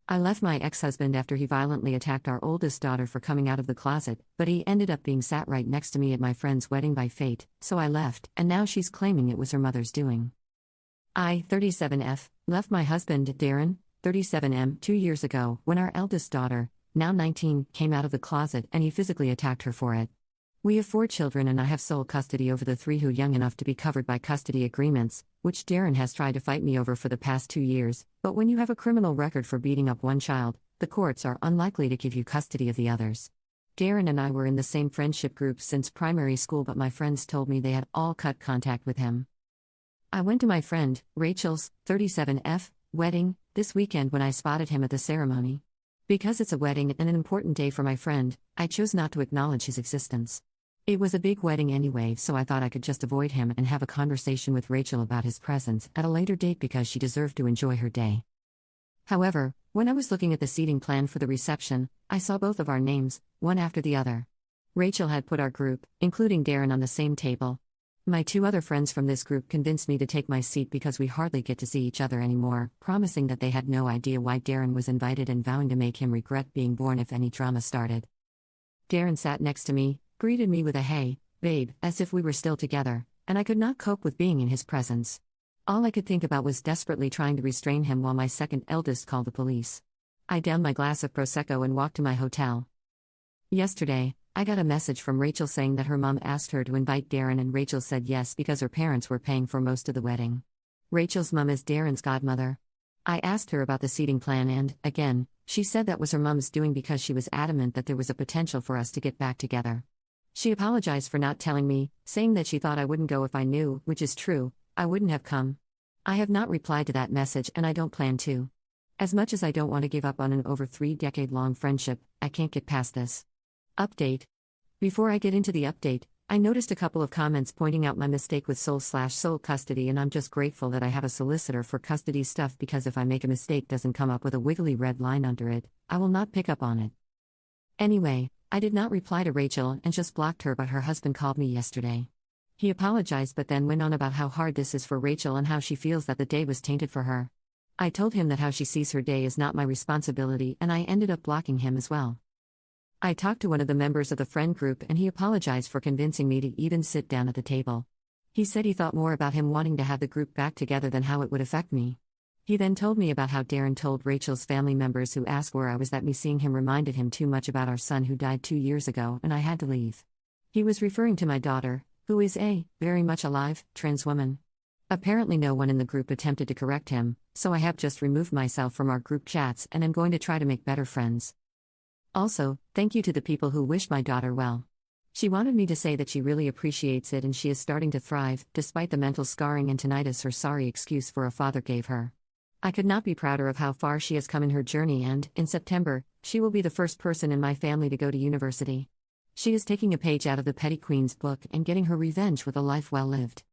I left my ex-husband after he violently attacked our oldest daughter for coming out of the closet, but he ended up being sat right next to me at my friend's wedding by fate, so I left, and now she's claiming it was her mother's doing. I, 37F, left my husband, Darren, 37M, 2 years ago, when our eldest daughter, now 19, came out of the closet and he physically attacked her for it. We have 4 children and I have sole custody over the 3 who young enough to be covered by custody agreements, which Darren has tried to fight me over for the past 2 years, but when you have a criminal record for beating up one child, the courts are unlikely to give you custody of the others. Darren and I were in the same friendship group since primary school, but my friends told me they had all cut contact with him. I went to my friend, Rachel's, 37F, wedding, this weekend when I spotted him at the ceremony. Because it's a wedding and an important day for my friend, I chose not to acknowledge his existence. It was a big wedding anyway, so I thought I could just avoid him and have a conversation with Rachel about his presence at a later date because she deserved to enjoy her day. However, when I was looking at the seating plan for the reception, I saw both of our names, one after the other. Rachel had put our group, including Darren, on the same table. My 2 other friends from this group convinced me to take my seat because we hardly get to see each other anymore, promising that they had no idea why Darren was invited and vowing to make him regret being born if any drama started. Darren sat next to me, greeted me with a "Hey, babe," as if we were still together, and I could not cope with being in his presence. All I could think about was desperately trying to restrain him while my second eldest called the police. I downed my glass of Prosecco and walked to my hotel. Yesterday, I got a message from Rachel saying that her mom asked her to invite Darren and Rachel said yes because her parents were paying for most of the wedding. Rachel's mom is Darren's godmother. I asked her about the seating plan and, again, she said that was her mom's doing because she was adamant that there was a potential for us to get back together. She apologized for not telling me, saying that she thought I wouldn't go if I knew, which is true, I wouldn't have come. I have not replied to that message and I don't plan to. As much as I don't want to give up on an over 3-decade-long friendship, I can't get past this. Update. Before I get into the update, I noticed a couple of comments pointing out my mistake with sole custody, and I'm just grateful that I have a solicitor for custody stuff because if I make a mistake doesn't come up with a wiggly red line under it, I will not pick up on it. Anyway, I did not reply to Rachel and just blocked her, but her husband called me yesterday. He apologized but then went on about how hard this is for Rachel and how she feels that the day was tainted for her. I told him that how she sees her day is not my responsibility and I ended up blocking him as well. I talked to one of the members of the friend group and he apologized for convincing me to even sit down at the table. He said he thought more about him wanting to have the group back together than how it would affect me. He then told me about how Darren told Rachel's family members who asked where I was that me seeing him reminded him too much about our son who died 2 years ago and I had to leave. He was referring to my daughter, who is a, very much alive, trans woman. Apparently no one in the group attempted to correct him, so I have just removed myself from our group chats and am going to try to make better friends. Also, thank you to the people who wished my daughter well. She wanted me to say that she really appreciates it and she is starting to thrive, despite the mental scarring and tinnitus her sorry excuse for a father gave her. I could not be prouder of how far she has come in her journey and, in September, she will be the first person in my family to go to university. She is taking a page out of the Petty Queen's book and getting her revenge with a life well lived.